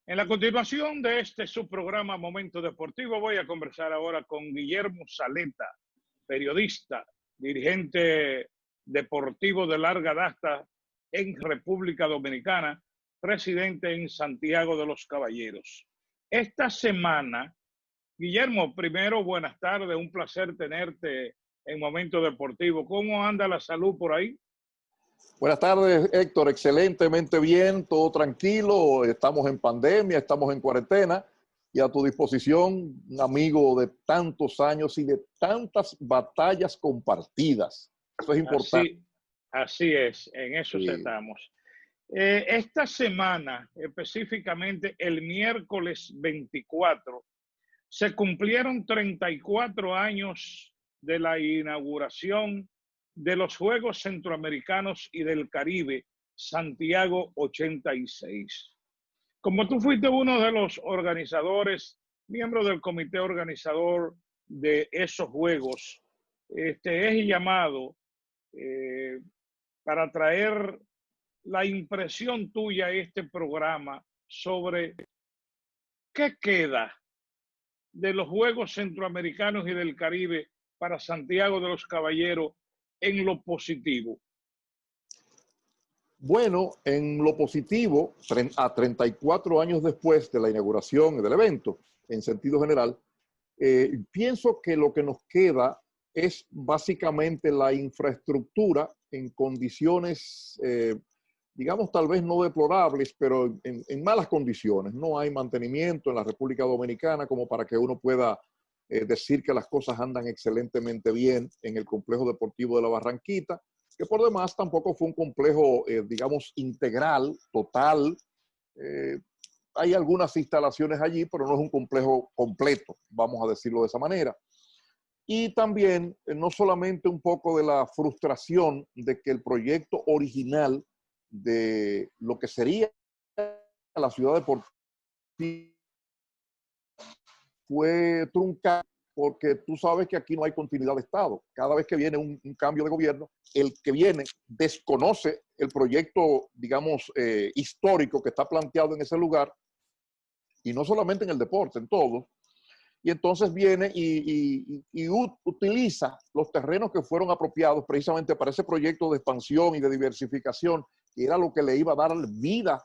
En la continuación de este subprograma Momento Deportivo, voy a conversar ahora con Guillermo Saleta, periodista, dirigente deportivo de larga data en República Dominicana, residente en Santiago de los Caballeros. Esta semana, Guillermo, primero, buenas tardes, un placer tenerte en Momento Deportivo. ¿Cómo anda la salud por ahí? Buenas tardes, Héctor. Excelentemente bien, todo tranquilo. Estamos en pandemia, estamos en cuarentena y a tu disposición, un amigo de tantos años y de tantas batallas compartidas. Eso es importante. Así es, en eso Sí. estamos. Esta semana, específicamente el miércoles 24, se cumplieron 34 años de la inauguración de los Juegos Centroamericanos y del Caribe, Santiago 86. Como tú fuiste uno de los organizadores, miembro del comité organizador de esos Juegos, es llamado eh, para traer la impresión tuya a este programa sobre qué queda de los Juegos Centroamericanos y del Caribe para Santiago de los Caballeros en lo positivo. Bueno, en lo positivo, a 34 años después de la inauguración del evento, en sentido general, pienso que lo que nos queda es básicamente la infraestructura en condiciones, digamos, tal vez no deplorables, pero en malas condiciones. No hay mantenimiento en la República Dominicana como para que uno pueda decir que las cosas andan excelentemente bien en el complejo deportivo de la Barranquita, que por demás tampoco fue un complejo, digamos, integral, total. Eh, Hay algunas instalaciones allí, pero no es un complejo completo, vamos a decirlo de esa manera. Y también, no solamente un poco de la frustración de que el proyecto original de lo que sería la ciudad deportiva fue truncado, porque tú sabes que aquí no hay continuidad de Estado. Cada vez que viene un cambio de gobierno, el que viene desconoce el proyecto, digamos, histórico que está planteado en ese lugar, y no solamente en el deporte, en todo. Y entonces viene y utiliza los terrenos que fueron apropiados precisamente para ese proyecto de expansión y de diversificación, que era lo que le iba a dar vida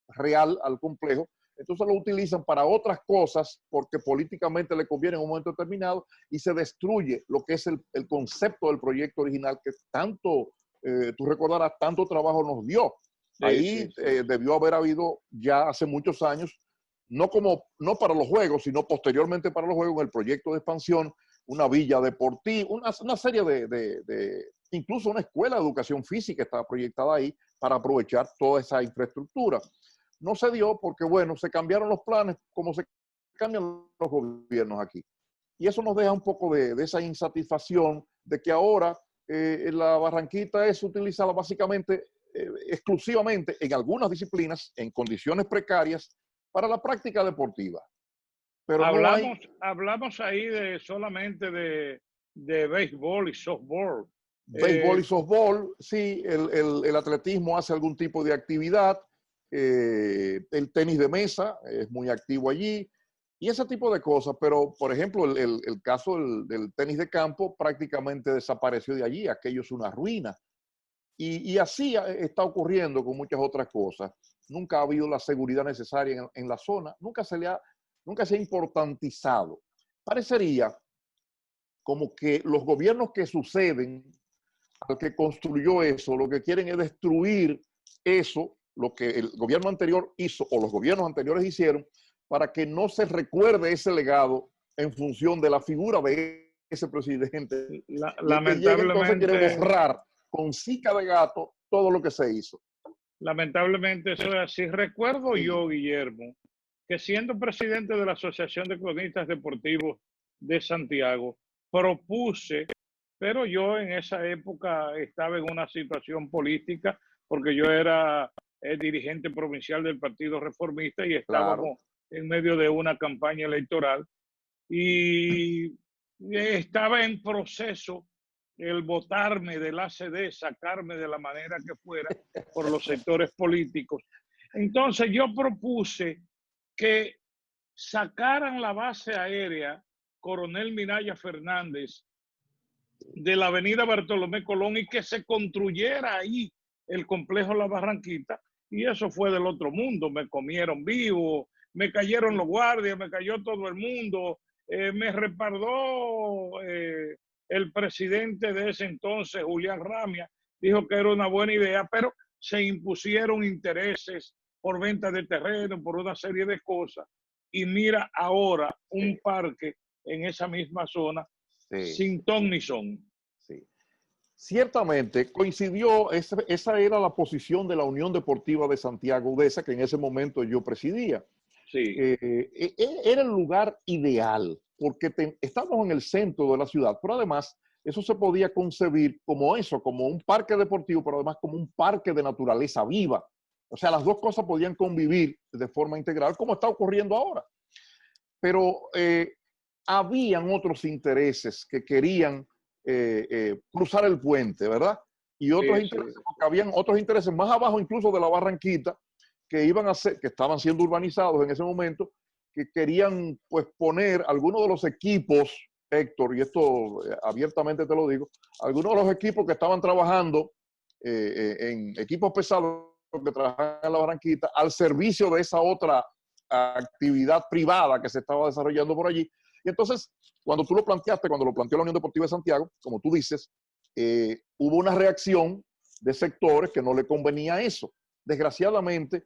real al complejo. Entonces lo utilizan para otras cosas porque políticamente le conviene en un momento determinado y se destruye lo que es el concepto del proyecto original que tanto, tú recordarás, tanto trabajo nos dio. Ahí debió haber habido ya hace muchos años, no para los Juegos, sino posteriormente para los Juegos, en el proyecto de expansión, una villa deportiva, una serie incluso una escuela de educación física estaba proyectada ahí para aprovechar toda esa infraestructura. No se dio porque, bueno, se cambiaron los planes como se cambian los gobiernos aquí. Y eso nos deja un poco de esa insatisfacción de que ahora la Barranquita es utilizada básicamente, exclusivamente en algunas disciplinas, en condiciones precarias, para la práctica deportiva. Pero no hay... Hablamos ahí solamente de béisbol y softball. Béisbol y softball, sí, el atletismo hace algún tipo de actividad, el tenis de mesa es muy activo allí, y ese tipo de cosas, pero por ejemplo el caso del tenis de campo prácticamente desapareció de allí, aquello es una ruina. Y así está ocurriendo con muchas otras cosas. Nunca ha habido la seguridad necesaria en la zona, nunca se ha importantizado. Parecería como que los gobiernos que suceden al que construyó eso, lo que quieren es destruir eso, lo que el gobierno anterior hizo o los gobiernos anteriores hicieron, para que no se recuerde ese legado en función de la figura de ese presidente. Y el que llega entonces quiere borrar con cica de gato todo lo que se hizo. Lamentablemente eso es así. Recuerdo yo, Guillermo, que siendo presidente de la Asociación de Cronistas Deportivos de Santiago, propuse, pero yo en esa época estaba en una situación política porque yo era el dirigente provincial del Partido Reformista y estábamos en medio de una campaña electoral y estaba en proceso el votarme del ACD, sacarme de la manera que fuera por los sectores políticos. Entonces yo propuse que sacaran la base aérea Coronel Minaya Fernández de la avenida Bartolomé Colón y que se construyera ahí el complejo La Barranquita, y eso fue del otro mundo. Me comieron vivo, me cayeron los guardias, me cayó todo el mundo, me respaldó el presidente de ese entonces, Julián Ramia, dijo que era una buena idea, pero se impusieron intereses por venta de terreno, por una serie de cosas, y mira ahora un parque en esa misma zona, sin ton ni son. Sí. Ciertamente coincidió, esa era la posición de la Unión Deportiva de Santiago Udesa, que en ese momento yo presidía. Sí. Era el lugar ideal, porque estábamos en el centro de la ciudad, pero además eso se podía concebir como eso, como un parque deportivo, pero además como un parque de naturaleza viva. O sea, las dos cosas podían convivir de forma integral, como está ocurriendo ahora. Pero habían otros intereses que querían cruzar el puente, ¿verdad? Y otros intereses, porque habían otros intereses más abajo incluso de la Barranquita que iban a ser, que estaban siendo urbanizados en ese momento, que querían pues poner algunos de los equipos, Héctor, y esto abiertamente te lo digo, algunos de los equipos que estaban trabajando en equipos pesados que trabajaban en la Barranquita al servicio de esa otra actividad privada que se estaba desarrollando por allí. Y entonces, cuando tú lo planteaste, cuando lo planteó la Unión Deportiva de Santiago, como tú dices, hubo una reacción de sectores que no le convenía eso. Desgraciadamente,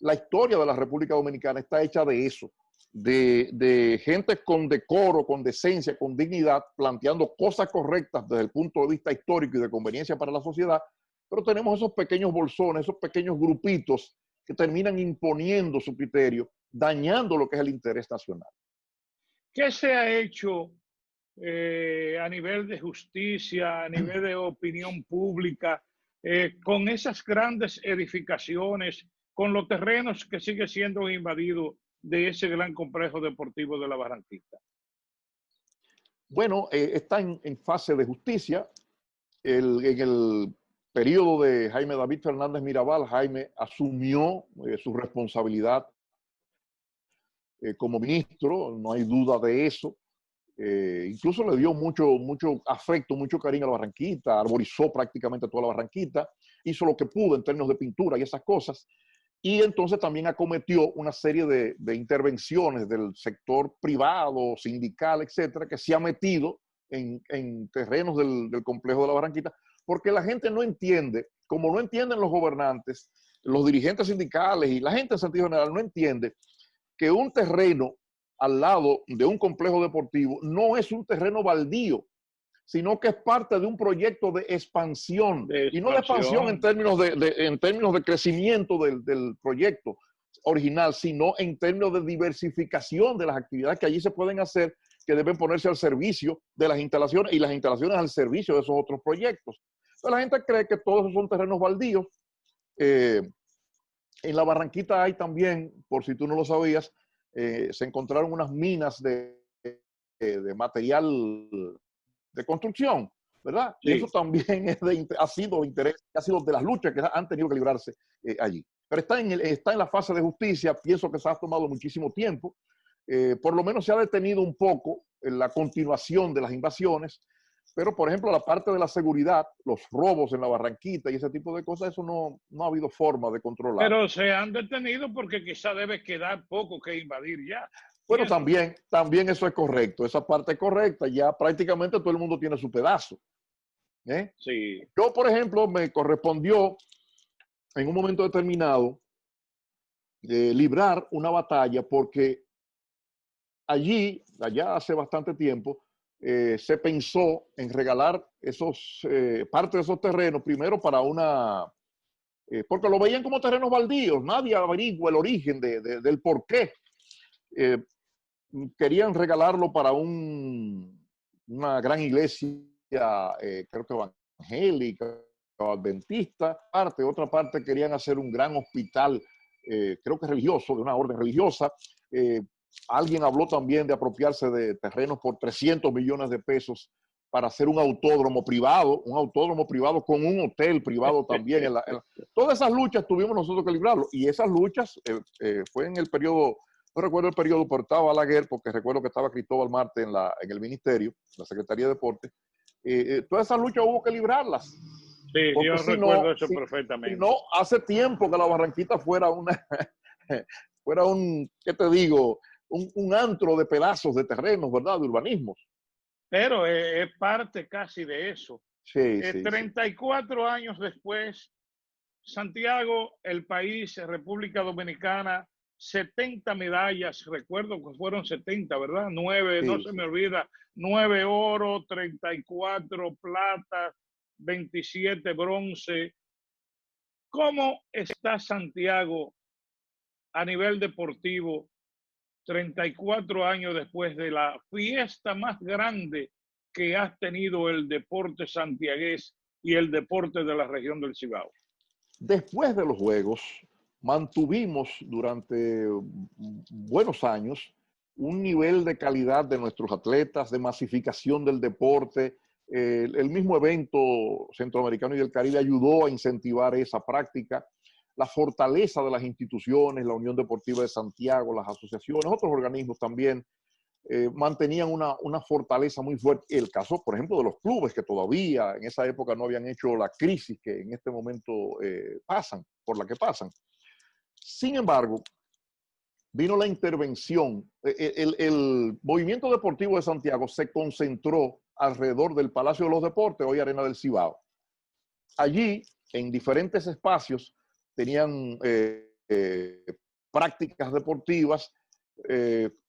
la historia de la República Dominicana está hecha de eso, de gente con decoro, con decencia, con dignidad, planteando cosas correctas desde el punto de vista histórico y de conveniencia para la sociedad, pero tenemos esos pequeños bolsones, esos pequeños grupitos que terminan imponiendo su criterio, dañando lo que es el interés nacional. ¿Qué se ha hecho a nivel de justicia, a nivel de opinión pública, con esas grandes edificaciones, con los terrenos que siguen siendo invadidos de ese gran complejo deportivo de la Barranquita? Bueno, está en fase de justicia. En el periodo de Jaime David Fernández Mirabal, Jaime asumió su responsabilidad como ministro, no hay duda de eso. Incluso le dio mucho afecto, mucho cariño a la Barranquita, arborizó prácticamente toda la Barranquita, hizo lo que pudo en términos de pintura y esas cosas. Y entonces también acometió una serie de intervenciones del sector privado, sindical, etcétera, que se ha metido en terrenos del complejo de la Barranquita, porque la gente no entiende, como no entienden los gobernantes, los dirigentes sindicales y la gente en sentido general no entiende que un terreno al lado de un complejo deportivo no es un terreno baldío, sino que es parte de un proyecto de expansión, y no de expansión en términos de crecimiento del proyecto original, sino en términos de diversificación de las actividades que allí se pueden hacer, que deben ponerse al servicio de las instalaciones y las instalaciones al servicio de esos otros proyectos. Entonces la gente cree que todos esos son terrenos baldíos. En la Barranquita hay también, por si tú no lo sabías, se encontraron unas minas de material de construcción, ¿verdad? Sí. Y eso también ha sido interés, ha sido de las luchas que han tenido que librarse allí. Pero está en la fase de justicia, pienso que se ha tomado muchísimo tiempo, por lo menos se ha detenido un poco en la continuación de las invasiones, pero por ejemplo la parte de la seguridad, los robos en la Barranquita y ese tipo de cosas, eso no ha habido forma de controlar. Pero se han detenido porque quizá debe quedar poco que invadir ya. Bueno, también eso es correcto, esa parte es correcta, ya prácticamente todo el mundo tiene su pedazo. Sí. Yo, por ejemplo, me correspondió en un momento determinado librar una batalla porque allá hace bastante tiempo, se pensó en regalar parte de esos terrenos, primero para porque lo veían como terrenos baldíos, nadie averigua el origen del por qué. Querían regalarlo para una gran iglesia, creo que evangélica o adventista. Otra parte querían hacer un gran hospital, creo que religioso, de una orden religiosa. Alguien habló también de apropiarse de terrenos por 300 millones de pesos para hacer un autódromo privado con un hotel privado también. Todas esas luchas tuvimos nosotros que librarlo, y esas luchas fue en el periodo No recuerdo el periodo, pero estaba Balaguer, porque recuerdo que estaba Cristóbal Marte en el ministerio, la Secretaría de Deportes. Todas esas luchas hubo que librarlas, Sí, porque yo recuerdo eso si perfectamente. no, hace tiempo que la Barranquita fuera fuera ¿qué te digo? Un antro de pedazos de terrenos, ¿verdad? De urbanismos. Pero es parte casi de eso. Sí, sí, sí. 34 años después, Santiago, el país, República Dominicana, 70 medallas, recuerdo que fueron 70, ¿verdad? 9, no Sí, se sí. me olvida, 9 oro, 34 plata, 27 bronce. ¿Cómo está Santiago a nivel deportivo 34 años después de la fiesta más grande que ha tenido el deporte santiagués y el deporte de la región del Cibao? Después de los Juegos, mantuvimos durante buenos años un nivel de calidad de nuestros atletas, de masificación del deporte. El mismo evento centroamericano y del Caribe ayudó a incentivar esa práctica. La fortaleza de las instituciones, la Unión Deportiva de Santiago, las asociaciones, otros organismos también mantenían una fortaleza muy fuerte. El caso, por ejemplo, de los clubes que todavía en esa época no habían hecho la crisis que en este momento pasan, por la que pasan. Sin embargo, vino la intervención. El movimiento deportivo de Santiago se concentró alrededor del Palacio de los Deportes, hoy Arena del Cibao. Allí, en diferentes espacios, tenían prácticas deportivas,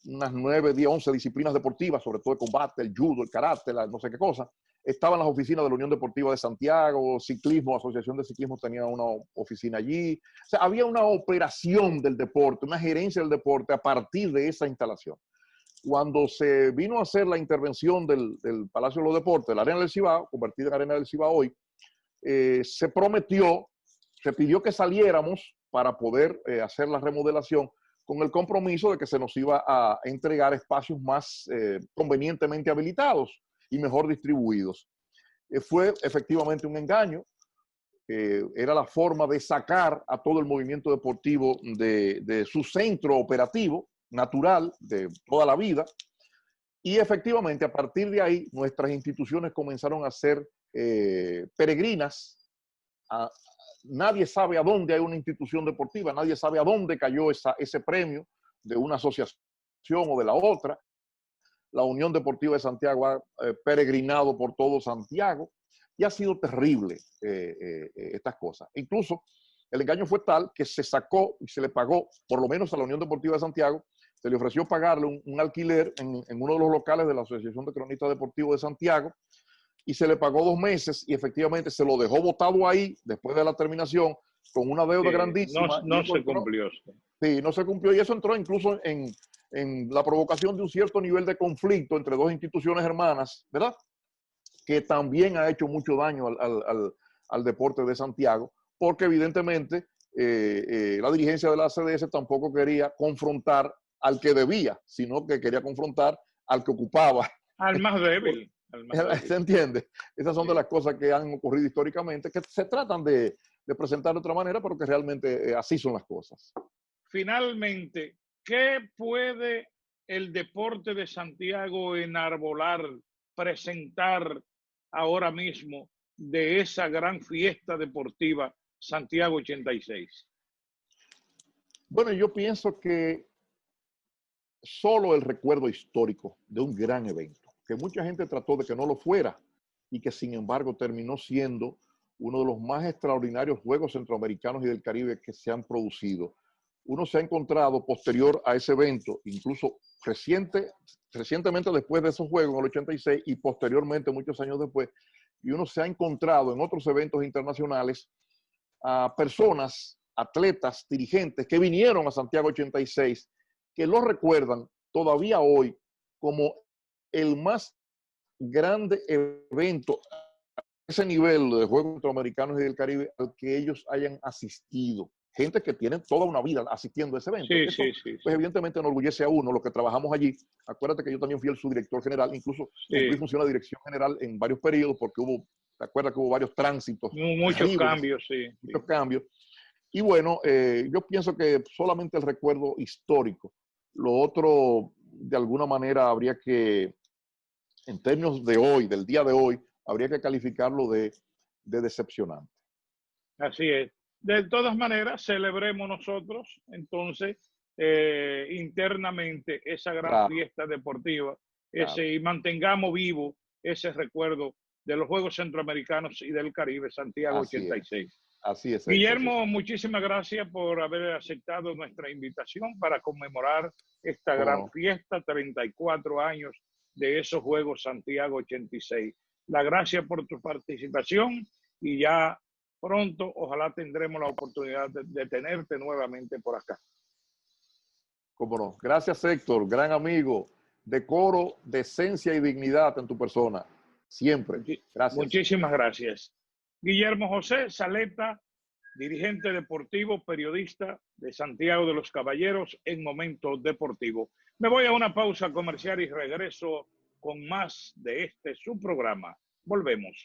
unas 9, 10, 11 disciplinas deportivas, sobre todo el combate, el judo, el karate, no sé qué cosa. Estaban las oficinas de la Unión Deportiva de Santiago, ciclismo, Asociación de Ciclismo tenía una oficina allí. O sea, había una operación del deporte, una gerencia del deporte a partir de esa instalación. Cuando se vino a hacer la intervención del Palacio de los Deportes, de la Arena del Cibao, convertida en Arena del Cibao hoy, se prometió, se pidió que saliéramos para poder hacer la remodelación con el compromiso de que se nos iba a entregar espacios más convenientemente habilitados y mejor distribuidos. Fue efectivamente un engaño. Era la forma de sacar a todo el movimiento deportivo de su centro operativo natural de toda la vida. Y efectivamente, a partir de ahí, nuestras instituciones comenzaron a ser peregrinas. Nadie sabe a dónde hay una institución deportiva, nadie sabe a dónde cayó ese premio de una asociación o de la otra. La Unión Deportiva de Santiago ha peregrinado por todo Santiago y ha sido terrible estas cosas. Incluso el engaño fue tal que se sacó y se le pagó, por lo menos a la Unión Deportiva de Santiago, se le ofreció pagarle un alquiler en uno de los locales de la Asociación de Cronistas Deportivos de Santiago y se le pagó 2 meses y efectivamente se lo dejó botado ahí después de la terminación con una deuda grandísima. No se cumplió. Sí, no se cumplió y eso entró incluso en la provocación de un cierto nivel de conflicto entre dos instituciones hermanas, ¿verdad? Que también ha hecho mucho daño al deporte de Santiago, porque evidentemente la dirigencia de la CDS tampoco quería confrontar al que debía, sino que quería confrontar al que ocupaba. Al más débil. ¿Se entiende? Esas son de Sí. las cosas que han ocurrido históricamente, que se tratan de presentar de otra manera, pero que realmente así son las cosas. Finalmente, ¿qué puede el deporte de Santiago enarbolar, presentar ahora mismo de esa gran fiesta deportiva Santiago 86? Bueno, yo pienso que solo el recuerdo histórico de un gran evento, que mucha gente trató de que no lo fuera y que sin embargo terminó siendo uno de los más extraordinarios Juegos Centroamericanos y del Caribe que se han producido. Uno se ha encontrado posterior a ese evento, incluso recientemente después de esos Juegos, en el 86 y posteriormente, muchos años después, y uno se ha encontrado en otros eventos internacionales a personas, atletas, dirigentes que vinieron a Santiago 86, que lo recuerdan todavía hoy como el más grande evento a ese nivel de Juegos Centroamericanos y del Caribe al que ellos hayan asistido. Gente que tiene toda una vida asistiendo a ese evento. Sí, Eso, sí. pues evidentemente enorgullece a uno, los que trabajamos allí. Acuérdate que yo también fui el subdirector general, incluso cumplí Sí. función de dirección general en varios periodos porque te acuerdas que hubo varios tránsitos Muchos terribles, cambios, sí. muchos cambios. Y bueno, yo pienso que solamente el recuerdo histórico Lo otro, de alguna manera, habría que, en términos de hoy, del día de hoy, habría que calificarlo de decepcionante. Así es. De todas maneras, celebremos nosotros entonces internamente esa gran Claro, fiesta deportiva claro. y mantengamos vivo ese recuerdo de los Juegos Centroamericanos y del Caribe, Santiago Así es. 86. Así es, Héctor. Sí. Guillermo, muchísimas gracias por haber aceptado nuestra invitación para conmemorar esta ¿Cómo gran no? fiesta, 34 años de esos Juegos Santiago 86. La gracias por tu participación y ya pronto ojalá tendremos la oportunidad de tenerte nuevamente por acá. ¿Cómo no? Gracias, Héctor, gran amigo. Decoro, decencia y dignidad en tu persona. Siempre. Gracias. Muchísimas gracias. Guillermo José Saleta, dirigente deportivo, periodista de Santiago de los Caballeros en Momento Deportivo. Me voy a una pausa comercial y regreso con más de su programa. Volvemos.